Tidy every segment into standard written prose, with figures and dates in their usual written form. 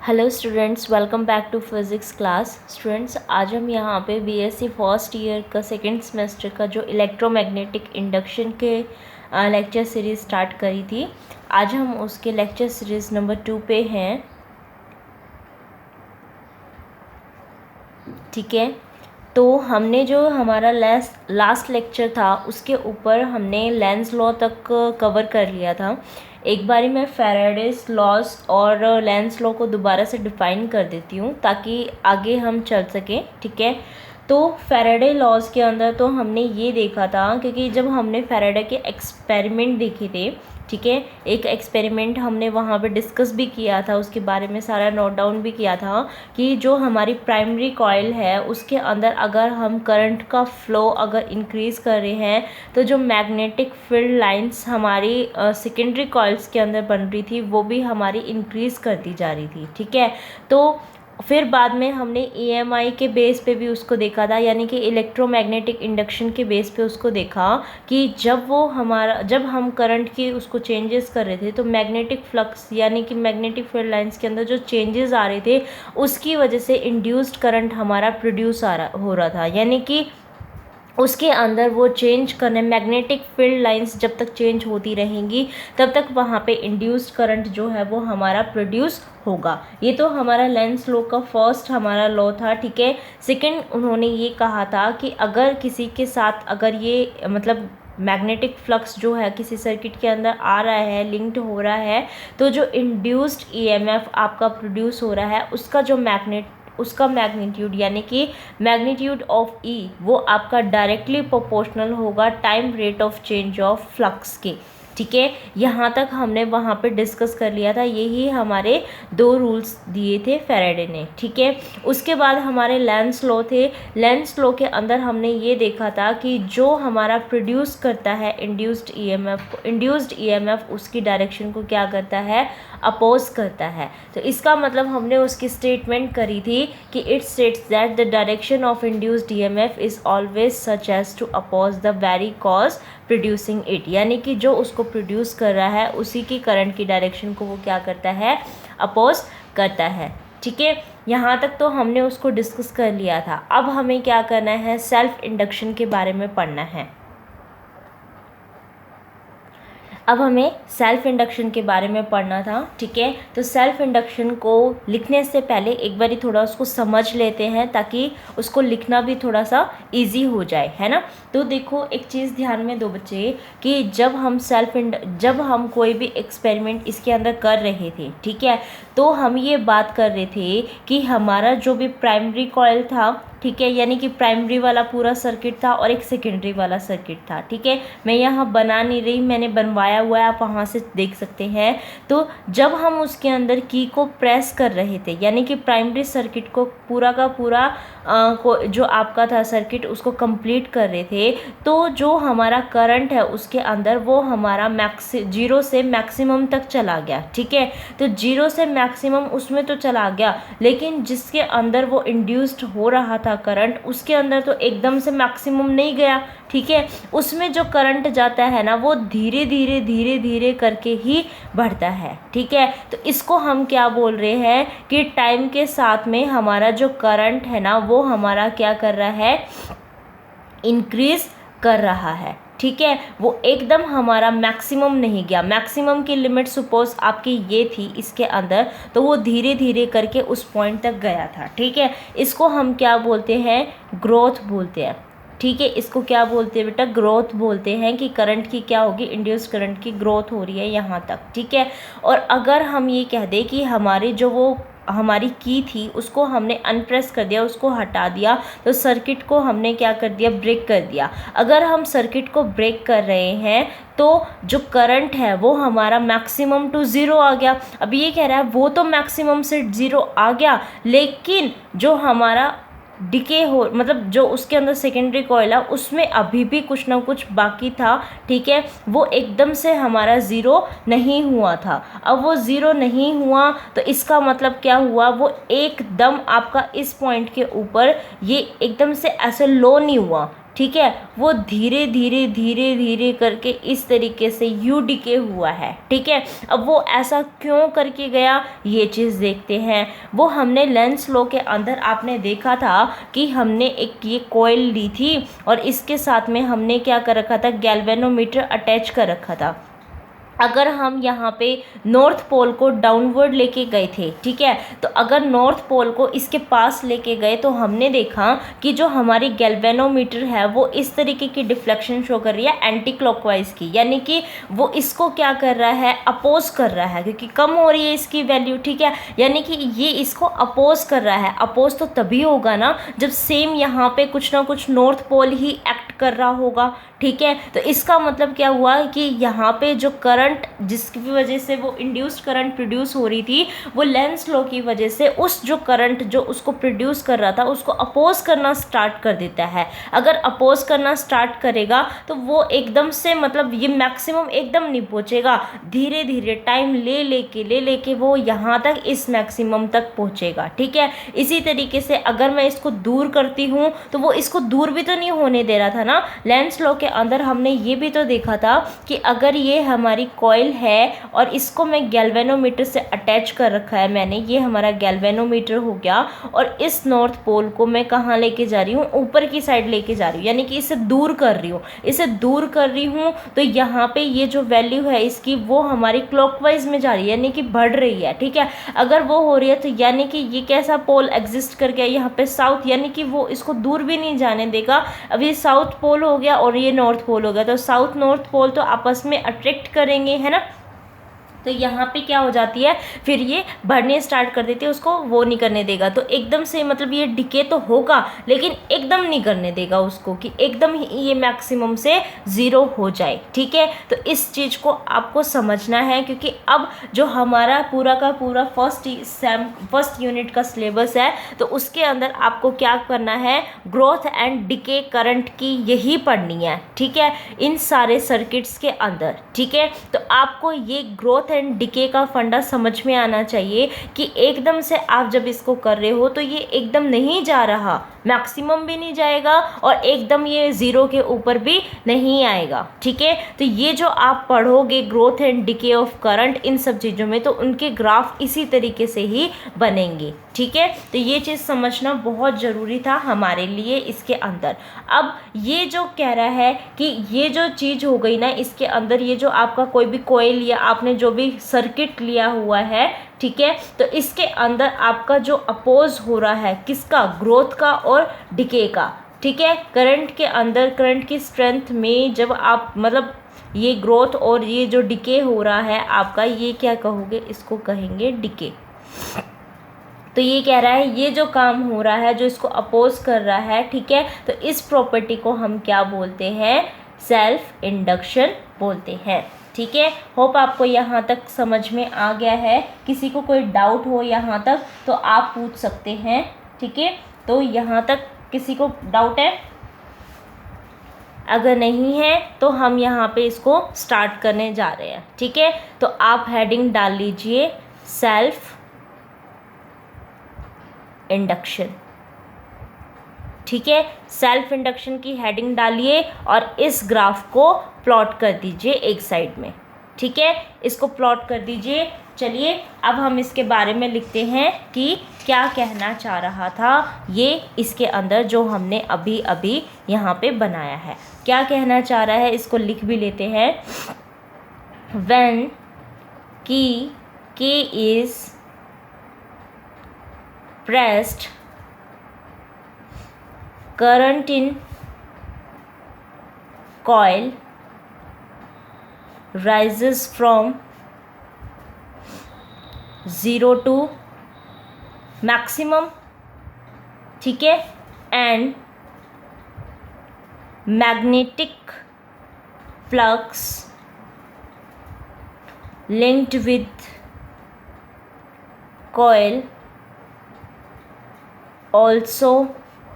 Hello students, welcome back to physics class. Students, आज हम यहाँ पे बीएससी फर्स्ट ईयर का सेकेंड सेमेस्टर का जो इलेक्ट्रोमैग्नेटिक इंडक्शन के लेक्चर सीरीज़ स्टार्ट करी थी, आज हम उसके लेक्चर सीरीज़ नंबर 2 पे हैं। ठीक है, तो हमने जो हमारा लास्ट लेक्चर था उसके ऊपर हमने लेंस लॉ तक कवर कर लिया था। एक बारी मैं फैराडेज लॉज और लेंस लॉ को दोबारा से डिफ़ाइन कर देती हूँ ताकि आगे हम चल सकें। ठीक है, तो फैराडे लॉज के अंदर तो हमने ये देखा था, क्योंकि जब हमने फैराडे के एक्सपेरिमेंट देखे थे, ठीक है, एक एक्सपेरिमेंट हमने वहाँ पे डिस्कस भी किया था, उसके बारे में सारा नोट डाउन भी किया था कि जो हमारी प्राइमरी कॉइल है उसके अंदर अगर हम करंट का फ्लो अगर इंक्रीज़ कर रहे हैं तो जो मैग्नेटिक फील्ड लाइंस हमारी सेकेंडरी कॉइल्स के अंदर बन रही थी वो भी हमारी इंक्रीज़ करती जा रही थी। ठीक है, तो फिर बाद में हमने EMI के बेस पे भी उसको देखा था, यानी कि इलेक्ट्रोमैग्नेटिक इंडक्शन के बेस पे उसको देखा कि जब हम करंट की उसको चेंजेस कर रहे थे तो मैग्नेटिक फ्लक्स यानी कि मैग्नेटिक फील्ड लाइंस के अंदर जो चेंजेस आ रहे थे उसकी वजह से इंड्यूस्ड करंट हमारा प्रोड्यूस हो रहा था, यानी कि उसके अंदर वो चेंज करने मैग्नेटिक फील्ड लाइंस जब तक चेंज होती रहेंगी तब तक वहाँ पे इंड्यूस्ड करंट जो है वो हमारा प्रोड्यूस होगा। ये तो हमारा लेंस लॉ का फर्स्ट हमारा लॉ था। ठीक है, सेकंड उन्होंने ये कहा था कि अगर किसी के साथ अगर ये मतलब मैग्नेटिक फ्लक्स जो है किसी सर्किट के अंदर आ रहा है, लिंक्ड हो रहा है, तो जो इंड्यूस्ड EMF आपका प्रोड्यूस हो रहा है उसका मैग्नीट्यूड यानी कि मैग्नीट्यूड ऑफ E वो आपका डायरेक्टली प्रोपोर्शनल होगा time rate of change of flux के। ठीक है, यहाँ तक हमने वहाँ पे डिस्कस कर लिया था, यही हमारे 2 रूल्स दिए थे फैराडे ने। ठीक है, उसके बाद हमारे लेंस लॉ थे। लेंस लॉ के अंदर हमने ये देखा था कि जो हमारा प्रोड्यूस करता है इंड्यूस्ड EMF उसकी डायरेक्शन को क्या करता है, अपोज करता है। तो इसका मतलब हमने उसकी स्टेटमेंट करी थी कि it states that the direction of induced EMF is always such as to oppose the very cause producing it, यानी कि जो उसको प्रोड्यूस कर रहा है उसी की करंट की डायरेक्शन को वो क्या करता है, अपोज करता है। ठीक है, यहाँ तक तो हमने उसको डिस्कस कर लिया था। अब हमें क्या करना है, सेल्फ इंडक्शन के बारे में पढ़ना है। अब हमें सेल्फ इंडक्शन के बारे में पढ़ना था। ठीक है, तो सेल्फ इंडक्शन को लिखने से पहले एक बारी थोड़ा उसको समझ लेते हैं ताकि उसको लिखना भी थोड़ा सा इजी हो जाए, है ना। तो देखो, एक चीज़ ध्यान में दो बच्चे कि जब हम कोई भी एक्सपेरिमेंट इसके अंदर कर रहे थे, ठीक है, तो हम ये बात कर रहे थे कि हमारा जो भी प्राइमरी कॉइल था, ठीक है, यानी कि प्राइमरी वाला पूरा सर्किट था और एक सेकेंडरी वाला सर्किट था। ठीक है, मैं यहाँ बना नहीं रही, मैंने बनवाया हुआ है, आप वहाँ से देख सकते हैं। तो जब हम उसके अंदर की को प्रेस कर रहे थे, यानी कि प्राइमरी सर्किट को पूरा का पूरा जो आपका था सर्किट उसको कंप्लीट कर रहे थे, तो जो हमारा करंट है उसके अंदर वो हमारा 0 से मैक्सिमम तक चला गया। ठीक है, तो 0 से मैक्सिमम उसमें तो चला गया, लेकिन जिसके अंदर वो इंड्यूस्ड हो रहा था करंट उसके अंदर तो एकदम से मैक्सिमम नहीं गया। ठीक है, उसमें जो करंट जाता है ना वो धीरे धीरे करके ही बढ़ता है। ठीक है, तो इसको हम क्या बोल रहे हैं कि टाइम के साथ में हमारा जो करंट है ना वो हमारा क्या कर रहा है, इंक्रीज कर रहा है। ठीक है, वो एकदम हमारा मैक्सिमम नहीं गया। मैक्सिमम की लिमिट सपोज आपकी ये थी इसके अंदर, तो वो धीरे धीरे करके उस पॉइंट तक गया था। ठीक है, इसको हम क्या बोलते हैं, ग्रोथ बोलते हैं। ठीक है, इसको क्या बोलते हैं बेटा, ग्रोथ बोलते हैं कि करंट की क्या होगी, इंड्यूस करंट की ग्रोथ हो रही है यहाँ तक। ठीक है, और अगर हम ये कह दें कि हमारी की थी उसको हमने अनप्रेस कर दिया, उसको हटा दिया, तो सर्किट को हमने क्या कर दिया, ब्रेक कर दिया। अगर हम सर्किट को ब्रेक कर रहे हैं तो जो करंट है वो हमारा मैक्सिमम टू 0 आ गया। अब ये कह रहा है वो तो मैक्सिमम से 0 आ गया, लेकिन जो हमारा डिके हो मतलब जो उसके अंदर सेकेंडरी कॉइल है उसमें अभी भी कुछ ना कुछ बाकी था। ठीक है, वो एकदम से हमारा 0 नहीं हुआ था। अब वो 0 नहीं हुआ तो इसका मतलब क्या हुआ, वो एकदम आपका इस पॉइंट के ऊपर ये एकदम से ऐसे लो नहीं हुआ। ठीक है, वो धीरे धीरे धीरे धीरे करके इस तरीके से यू डिके हुआ है। ठीक है, अब वो ऐसा क्यों करके गया ये चीज़ देखते हैं। वो हमने लेंस लॉ के अंदर आपने देखा था कि हमने एक ये कॉइल ली थी और इसके साथ में हमने क्या कर रखा था, गैल्वेनोमीटर अटैच कर रखा था। अगर हम यहाँ पे नॉर्थ पोल को डाउनवर्ड लेके गए थे, ठीक है, तो अगर नॉर्थ पोल को इसके पास लेके गए तो हमने देखा कि जो हमारी गैल्वेनोमीटर है वो इस तरीके की डिफ्लेक्शन शो कर रही है एंटी क्लॉकवाइज की, यानी कि वो इसको क्या कर रहा है, अपोज कर रहा है, क्योंकि कम हो रही है इसकी वैल्यू। ठीक है, यानी कि ये इसको अपोज कर रहा है। अपोज तो तभी होगा ना जब सेम यहाँ पे कुछ ना कुछ नॉर्थ पोल ही एक्ट कर रहा होगा। ठीक है, तो इसका मतलब क्या हुआ कि यहाँ पे जो करंट जिसकी वजह से वो इंड्यूस्ड करंट प्रोड्यूस हो रही थी, वो लेंस लॉ की वजह से उस जो करंट जो उसको प्रोड्यूस कर रहा था उसको अपोज करना स्टार्ट कर देता है। अगर अपोज करना स्टार्ट करेगा तो वो एकदम से मतलब ये मैक्सिमम एकदम नहीं पहुँचेगा, धीरे धीरे टाइम ले लेके वो यहाँ तक इस मैक्सिमम तक पहुँचेगा। ठीक है, इसी तरीके से अगर मैं इसको दूर करती हूँ तो वो इसको दूर भी तो नहीं होने दे रहा था ना। लेंस लॉ के अंदर हमने ये भी तो देखा था कि अगर ये हमारी कॉइल है और इसको मैं गैल्वेनोमीटर से अटैच कर रखा है मैंने, ये हमारा गैल्वेनोमीटर हो गया, और इस नॉर्थ पोल को मैं कहाँ लेके जा रही हूँ, ऊपर की साइड लेके जा रही हूँ, यानी कि इसे दूर कर रही हूँ। इसे दूर कर रही हूँ तो यहाँ पे ये जो वैल्यू है इसकी वो हमारी क्लॉकवाइज में जा रही है, यानी कि बढ़ रही है। ठीक है, अगर वो हो रही है तो यानी कि ये कैसा पोल एग्जिस्ट कर गया यहाँ पे, साउथ, यानी कि वो इसको दूर भी नहीं जाने देगा। अब ये साउथ पोल हो गया और ये नॉर्थ पोल हो गया, तो साउथ नॉर्थ पोल तो आपस में अट्रैक्ट करेंगे, है ना। तो यहाँ पे क्या हो जाती है, फिर ये बढ़ने स्टार्ट कर देती है, उसको वो नहीं करने देगा। तो एकदम से मतलब ये डिके तो होगा लेकिन एकदम नहीं करने देगा उसको कि एकदम ही ये मैक्सिमम से ज़ीरो हो जाए। ठीक है, तो इस चीज़ को आपको समझना है, क्योंकि अब जो हमारा पूरा का पूरा फर्स्ट यूनिट का सिलेबस है तो उसके अंदर आपको क्या करना है, ग्रोथ एंड डिके करंट की यही पढ़नी है। ठीक है, इन सारे सर्किट्स के अंदर। ठीक है, तो आपको ये ग्रोथ एंड डिके का फंडा समझ में आना चाहिए कि एकदम से आप जब इसको कर रहे हो तो ये एकदम नहीं जा रहा, मैक्सिमम भी नहीं जाएगा और एकदम ये ज़ीरो के ऊपर भी नहीं आएगा। ठीक है, तो ये जो आप पढ़ोगे growth and decay of current in सब चीज़ों में, तो उनके ग्राफ इसी तरीके से ही बनेंगे। ठीक है, तो ये चीज़ समझना बहुत ज़रूरी था हमारे लिए इसके अंदर। अब ये जो कह रहा है कि ये जो चीज़ हो गई ना इसके अंदर, ये जो आपका कोई भी कॉइल या आपने जो भी सर्किट लिया हुआ है, ठीक है, तो इसके अंदर आपका जो अपोज हो रहा है किसका, ग्रोथ का और डिके का। ठीक है, करंट के अंदर करंट की स्ट्रेंथ में जब आप मतलब ये ग्रोथ और ये जो डिके हो रहा है आपका, ये क्या कहोगे, इसको कहेंगे डिके। तो ये कह रहा है ये जो काम हो रहा है जो इसको अपोज कर रहा है, ठीक है, तो इस प्रॉपर्टी को हम क्या बोलते हैं, सेल्फ इंडक्शन बोलते हैं। ठीक है, होप आपको यहाँ तक समझ में आ गया है। किसी को कोई डाउट हो यहाँ तक तो आप पूछ सकते हैं। ठीक है, तो यहाँ तक किसी को डाउट है? अगर नहीं है तो हम यहाँ पे इसको स्टार्ट करने जा रहे हैं। ठीक है, तो आप हेडिंग डाल लीजिए सेल्फ इंडक्शन। ठीक है, सेल्फ इंडक्शन की हेडिंग डालिए और इस ग्राफ को प्लॉट कर दीजिए एक साइड में। ठीक है, इसको प्लॉट कर दीजिए। चलिए अब हम इसके बारे में लिखते हैं कि क्या कहना चाह रहा था ये इसके अंदर जो हमने अभी अभी यहाँ पे बनाया है, क्या कहना चाह रहा है, इसको लिख भी लेते हैं। When K is pressed, current in coil rises from 0 to maximum. ठीक है, and magnetic flux linked with coil also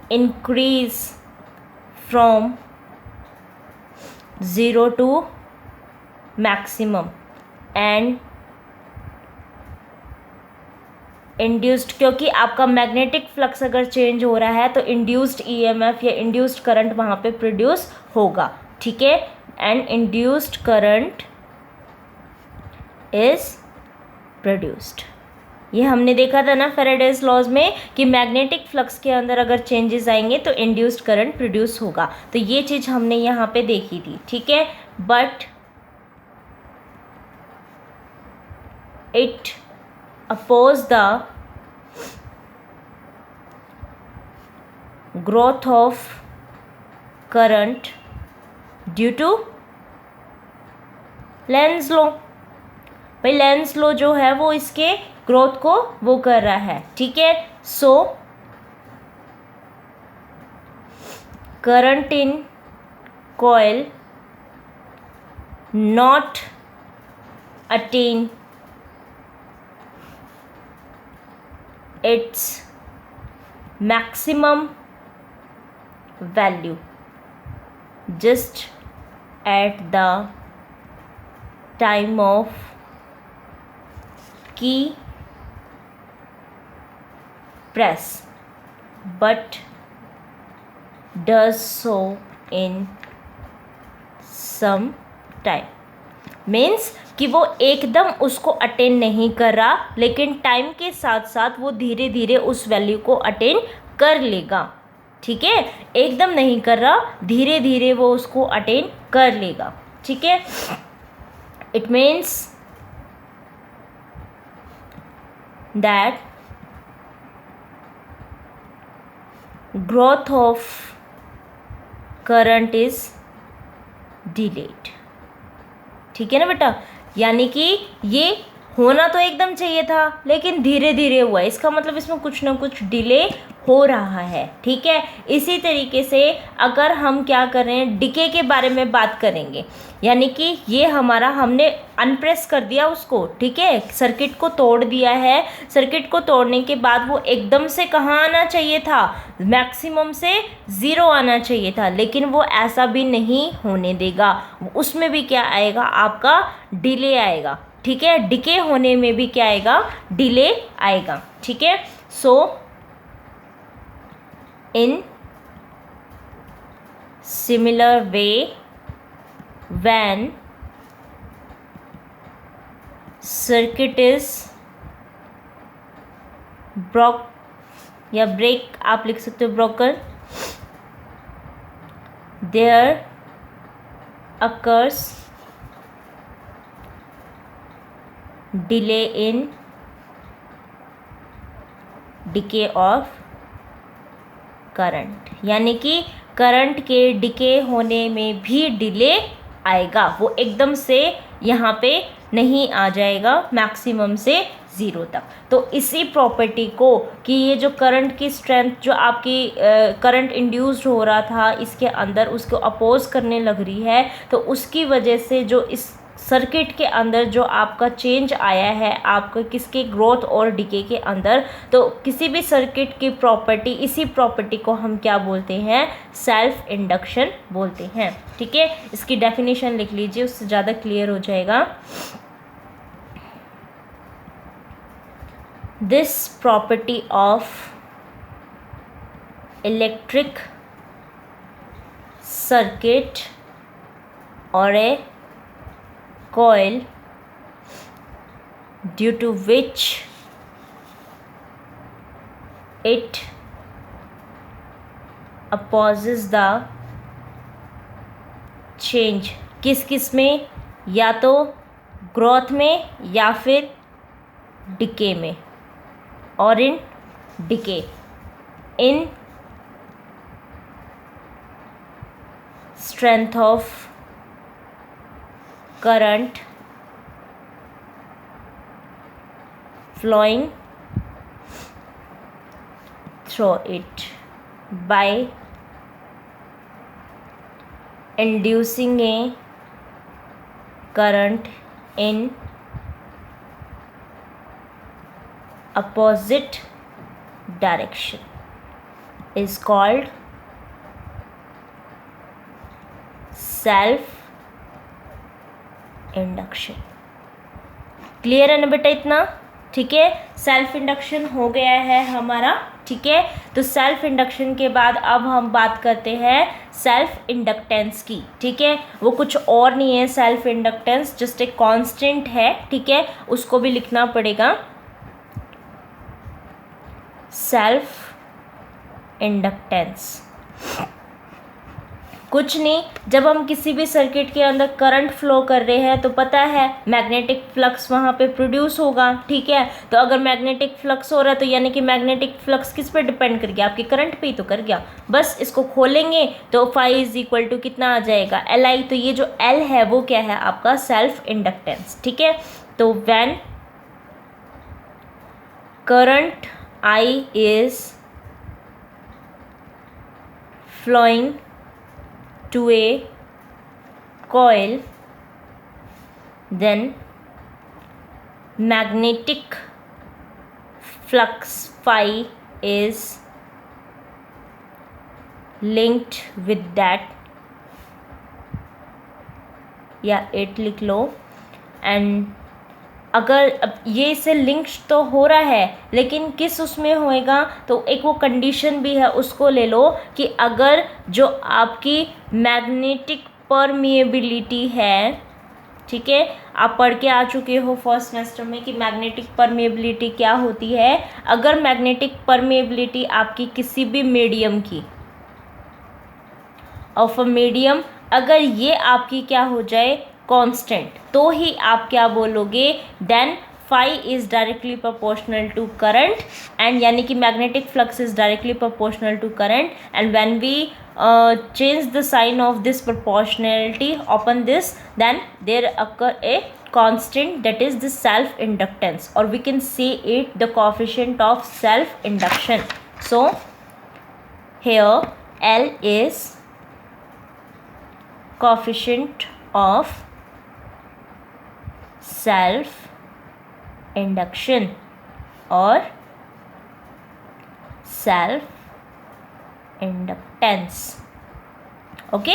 increase from 0 to maximum and induced, क्योंकि आपका मैग्नेटिक फ्लक्स अगर चेंज हो रहा है तो इंड्यूस्ड ईएमएफ या इंड्यूस्ड करंट वहाँ पे प्रोड्यूस होगा, ठीक है। And induced current is produced, ये हमने देखा था ना फैराडेज लॉज में कि मैग्नेटिक फ्लक्स के अंदर अगर चेंजेस आएंगे तो इंड्यूस्ड करंट प्रोड्यूस होगा, तो ये चीज़ हमने यहाँ पे देखी थी, ठीक है। But it oppose the growth of current due to Lenz law. भाई लेंज लॉ जो है वो इसके ग्रोथ को वो कर रहा है, ठीक है। So current in coil not attain its maximum value just at the time of key press, but does so in some time। Means कि वो एकदम उसको अटेन नहीं कर रहा, लेकिन टाइम के साथ साथ वो धीरे धीरे उस वैल्यू को अटेन कर लेगा, ठीक है। एकदम नहीं कर रहा, धीरे धीरे वो उसको अटेन कर लेगा, ठीक है। It means that growth of current is delayed, ठीक है ना बेटा। यानी कि ये होना तो एकदम चाहिए था लेकिन धीरे धीरे हुआ, इसका मतलब इसमें कुछ ना कुछ डिले हो रहा है, ठीक है। इसी तरीके से अगर हम क्या कर रहे हैं, डिके के बारे में बात करेंगे, यानी कि ये हमारा हमने अनप्रेस कर दिया उसको, ठीक है, सर्किट को तोड़ दिया है। सर्किट को तोड़ने के बाद वो एकदम से कहाँ आना चाहिए था, मैक्सिमम से 0 आना चाहिए था, लेकिन वो ऐसा भी नहीं होने देगा, उसमें भी क्या आएगा, आपका डिले आएगा, ठीक है। डिके होने में भी क्या आएगा, डिले आएगा, ठीक है। सो in similar way, when circuit is broke या break आप लिख सकते हो broken, there occurs delay in decay of current, यानी कि करंट के डिके होने में भी डिले आएगा, वो एकदम से यहाँ पे नहीं आ जाएगा मैक्सिमम से 0 तक। तो इसी प्रॉपर्टी को कि ये जो करंट की स्ट्रेंथ जो आपकी करंट इंड्यूस्ड हो रहा था इसके अंदर उसको अपोज करने लग रही है, तो उसकी वजह से जो इस सर्किट के अंदर जो आपका चेंज आया है आपको किसके ग्रोथ और डिके के अंदर, तो किसी भी सर्किट की प्रॉपर्टी, इसी प्रॉपर्टी को हम क्या बोलते हैं, सेल्फ इंडक्शन बोलते हैं, ठीक है। इसकी डेफिनेशन लिख लीजिए, उससे ज़्यादा क्लियर हो जाएगा। This property of electric circuit और ए coil due to which it opposes the change, किस किस में, या तो ग्रोथ में या फिर डिके में, और इन decay in strength of current flowing through it by inducing a current in opposite direction is called self induction. Clear है ना बेटा इतना? ठीक है, सेल्फ इंडक्शन हो गया है हमारा। ठीक है, तो सेल्फ इंडक्शन के बाद अब हम बात करते हैं सेल्फ इंडक्टेंस की। ठीक है, वो कुछ और नहीं है, सेल्फ इंडक्टेंस जस्ट एक कांस्टेंट है। ठीक है, उसको भी लिखना पड़ेगा, सेल्फ इंडक्टेंस कुछ नहीं, जब हम किसी भी सर्किट के अंदर करंट फ्लो कर रहे हैं तो पता है मैग्नेटिक फ्लक्स वहाँ पे प्रोड्यूस होगा। ठीक है, तो अगर मैग्नेटिक फ्लक्स हो रहा है तो यानी कि मैग्नेटिक फ्लक्स किस पे डिपेंड कर गया, आपके करंट पे ही तो कर गया। बस इसको खोलेंगे तो फाई इज इक्वल टू कितना आ जाएगा, एल आई। तो ये जो एल है वो क्या है, आपका सेल्फ इंडक्टेंस। ठीक है, तो when current I is flowing to a coil, then magnetic flux phi is linked with that, या 8 लिख लो। एंड अगर अब ये इससे लिंक तो हो रहा है, लेकिन किस उसमें होएगा, तो एक वो कंडीशन भी है, उसको ले लो कि अगर जो आपकी मैग्नेटिक परमिएबिलिटी है, ठीक है, आप पढ़ के आ चुके हो फर्स्ट सेमेस्टर में कि मैग्नेटिक परमिएबिलिटी क्या होती है। अगर मैग्नेटिक परमिएबिलिटी आपकी किसी भी मीडियम की, ऑफ अ मीडियम, अगर ये आपकी क्या हो जाए कांस्टेंट, तो ही आप क्या बोलोगे, then phi is directly proportional to current, and यानी कि magnetic flux is directly proportional to current, and when we change the sign of this proportionality upon this, then there occur a constant, that is the self inductance, or we can say it the coefficient of self induction. So here L is coefficient of self induction or self inductance. Okay,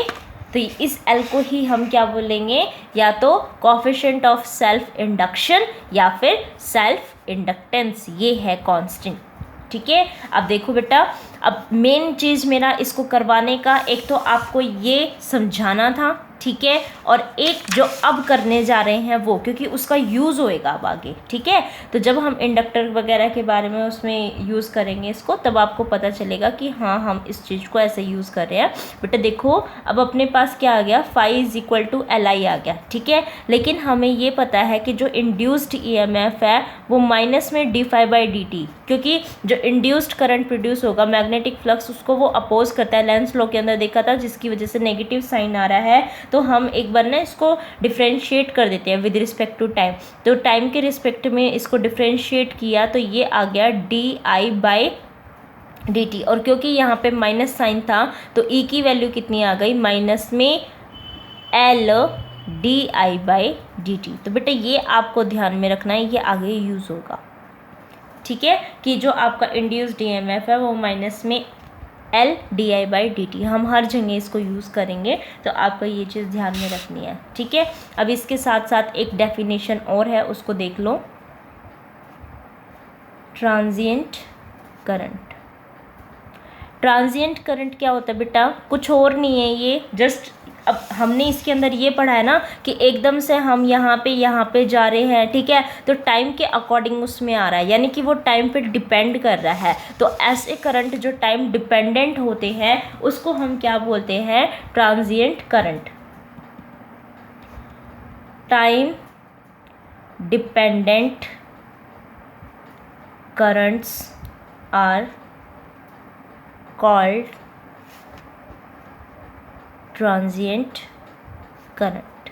तो इस L को ही हम क्या बोलेंगे, या तो coefficient of self induction या फिर सेल्फ इंडक्टेंस, ये है कांस्टेंट। ठीक है, अब देखो बेटा, अब मेन चीज़ मेरा इसको करवाने का, एक तो आपको ये समझाना था, ठीक है, और एक जो अब करने जा रहे हैं वो, क्योंकि उसका यूज़ होएगा अब आगे। ठीक है, तो जब हम इंडक्टर वगैरह के बारे में उसमें यूज़ करेंगे इसको, तब आपको पता चलेगा कि हाँ हम इस चीज़ को ऐसे यूज़ कर रहे हैं। बेटा देखो, अब अपने पास क्या आ गया, phi is equal to L I आ गया। ठीक है, लेकिन हमें ये पता है कि जो इंड्यूस्ड ईएमएफ है वो माइनस में d phi by d t, क्योंकि जो इंड्यूस्ड करंट प्रोड्यूस होगा, मैग्नेटिक फ्लक्स उसको वो अपोज करता है। लेंस लॉ के अंदर देखा था, जिसकी वजह से नेगेटिव साइन आ रहा है। तो हम एक बार ना इसको डिफ्रेंशिएट कर देते हैं विद रिस्पेक्ट टू टाइम। तो टाइम के रिस्पेक्ट में इसको डिफ्रेंशिएट किया तो ये आ गया D I by d T, और क्योंकि यहाँ पे माइनस साइन था तो ई की वैल्यू कितनी आ गई, माइनस में L D I by d T. तो बेटा ये आपको ध्यान में रखना है, ये आगे यूज़ होगा। ठीक है, कि जो आपका इंड्यूस्ड ईएमएफ है वो माइनस में L D I by d T, हम हर जगह इसको यूज़ करेंगे, तो आपको ये चीज़ ध्यान में रखनी है। ठीक है, अब इसके साथ साथ एक डेफिनेशन और है, उसको देख लो, ट्रांजिएंट करंट। ट्रांजिएंट करंट क्या होता है बेटा, कुछ और नहीं है, ये जस्ट अब हमने इसके अंदर ये पढ़ा है ना कि एकदम से हम यहाँ पे जा रहे हैं। ठीक है, तो टाइम के अकॉर्डिंग उसमें आ रहा है, यानी कि वो टाइम पे डिपेंड कर रहा है। तो ऐसे करंट जो टाइम डिपेंडेंट होते हैं उसको हम क्या बोलते हैं, transient current. Time dependent currents are called transient current.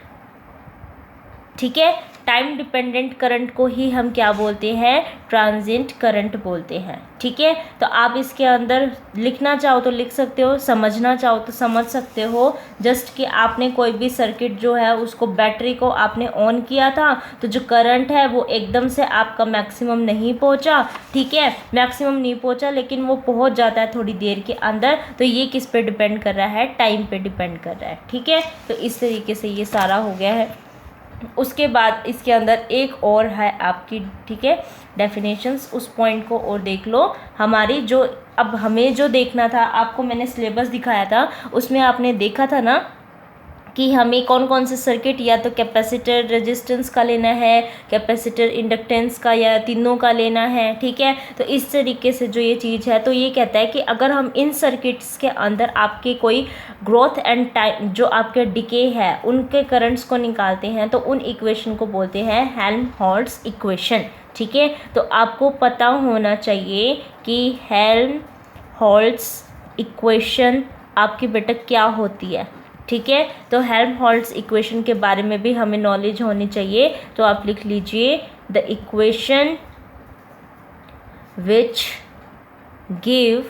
ठीक है, टाइम डिपेंडेंट करंट को ही हम क्या बोलते हैं, ट्रांजिएंट करंट बोलते हैं। ठीक है, तो आप इसके अंदर लिखना चाहो तो लिख सकते हो, समझना चाहो तो समझ सकते हो। जस्ट कि आपने कोई भी सर्किट जो है उसको, बैटरी को आपने ऑन किया था, तो जो करंट है वो एकदम से आपका मैक्सिमम नहीं पहुंचा। ठीक है, मैक्सिमम नहीं पहुंचा, लेकिन वो पहुंच जाता है थोड़ी देर के अंदर। तो ये किस पे डिपेंड कर रहा है, टाइम पे डिपेंड कर रहा है। ठीक है, तो इस तरीके से ये सारा हो गया है। उसके बाद इसके अंदर एक और है आपकी, ठीक है, डेफिनेशंस, उस पॉइंट को और देख लो। हमारी जो अब हमें जो देखना था, आपको मैंने सिलेबस दिखाया था, उसमें आपने देखा था ना कि हमें कौन कौन से सर्किट, या तो कैपेसिटर रेजिस्टेंस का लेना है, कैपेसिटर इंडक्टेंस का, या तीनों का लेना है। ठीक है, तो इस तरीके से जो ये चीज़ है, तो ये कहता है कि अगर हम इन सर्किट्स के अंदर आपके कोई ग्रोथ एंड टाइम जो आपके डिके है उनके करंट्स को निकालते हैं, तो उन इक्वेशन को बोलते हैं हेल्महोल्ट्ज़ इक्वेशन। ठीक है, तो आपको पता होना चाहिए कि हेल्महोल्ट्ज़ इक्वेशन आपकी बेटा क्या होती है। ठीक है, तो हेल्महोल्ट्ज़ इक्वेशन के बारे में भी हमें नॉलेज होनी चाहिए। तो आप लिख लीजिए the equation which give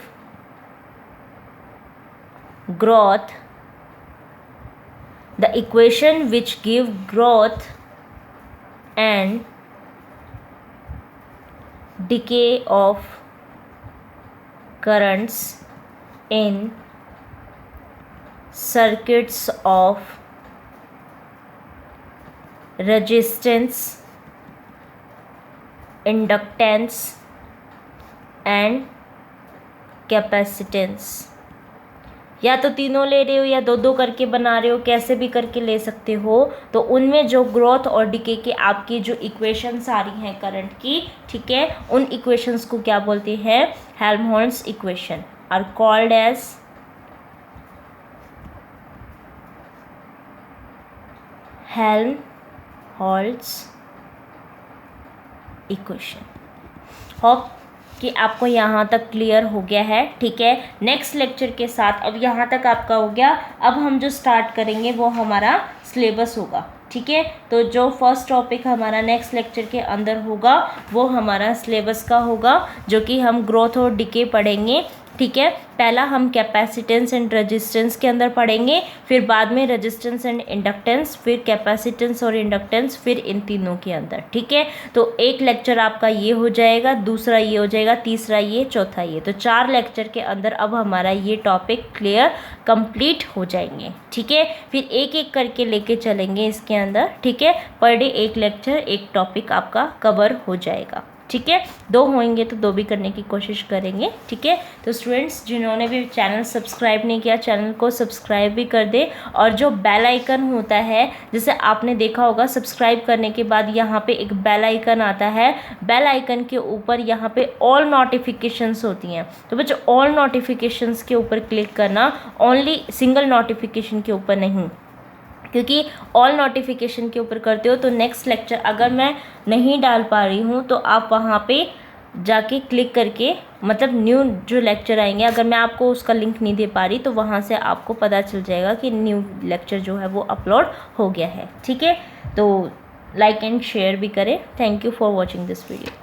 growth, the equation which give growth and decay of currents in circuits of resistance, inductance and capacitance। या तो तीनों ले रहे हो या दो दो करके बना रहे हो, कैसे भी करके ले सकते हो। तो उनमें जो ग्रोथ और डिके की आपकी जो इक्वेशंस आ रही हैं करंट की, ठीक है, उन इक्वेशंस को क्या बोलते हैं, Helmholtz equation are called as Helmholtz equation. Hope कि आपको यहाँ तक क्लियर हो गया है। ठीक है, नेक्स्ट लेक्चर के साथ अब यहाँ तक आपका हो गया। अब हम जो स्टार्ट करेंगे वो हमारा सिलेबस होगा। ठीक है, तो जो फर्स्ट टॉपिक हमारा नेक्स्ट लेक्चर के अंदर होगा वो हमारा सिलेबस का होगा, जो कि हम ग्रोथ और डिके पढ़ेंगे। ठीक है, पहला हम कैपेसिटेंस एंड रेजिस्टेंस के अंदर पढ़ेंगे, फिर बाद में रेजिस्टेंस एंड इंडक्टेंस, फिर कैपेसिटेंस और इंडक्टेंस, फिर इन तीनों के अंदर। ठीक है, तो एक लेक्चर आपका ये हो जाएगा, दूसरा ये हो जाएगा, तीसरा ये, चौथा ये। तो 4 लेक्चर के अंदर अब हमारा ये टॉपिक क्लियर कंप्लीट हो जाएंगे। ठीक है, फिर एक एक करके लेके चलेंगे इसके अंदर। ठीक है, पर डे एक लेक्चर, एक टॉपिक आपका कवर हो जाएगा। ठीक है, 2 होंगे तो 2 भी करने की कोशिश करेंगे। ठीक है, तो स्टूडेंट्स जिन्होंने भी चैनल सब्सक्राइब नहीं किया, चैनल को सब्सक्राइब भी कर दे, और जो बेल आइकन होता है, जैसे आपने देखा होगा सब्सक्राइब करने के बाद यहाँ पे एक बेल आइकन आता है, बेल आइकन के ऊपर यहाँ पे ऑल नोटिफिकेशंस होती हैं। तो बच्चों ऑल नोटिफिकेशंस के ऊपर क्लिक करना, ओनली सिंगल नोटिफिकेशन के ऊपर नहीं, क्योंकि ऑल नोटिफिकेशन के ऊपर करते हो तो नेक्स्ट लेक्चर अगर मैं नहीं डाल पा रही हूँ तो आप वहाँ पे जाके क्लिक करके, मतलब न्यू जो लेक्चर आएंगे, अगर मैं आपको उसका लिंक नहीं दे पा रही तो वहाँ से आपको पता चल जाएगा कि न्यू लेक्चर जो है वो अपलोड हो गया है। ठीक है, तो लाइक एंड शेयर भी करें। Thank you for watching this video.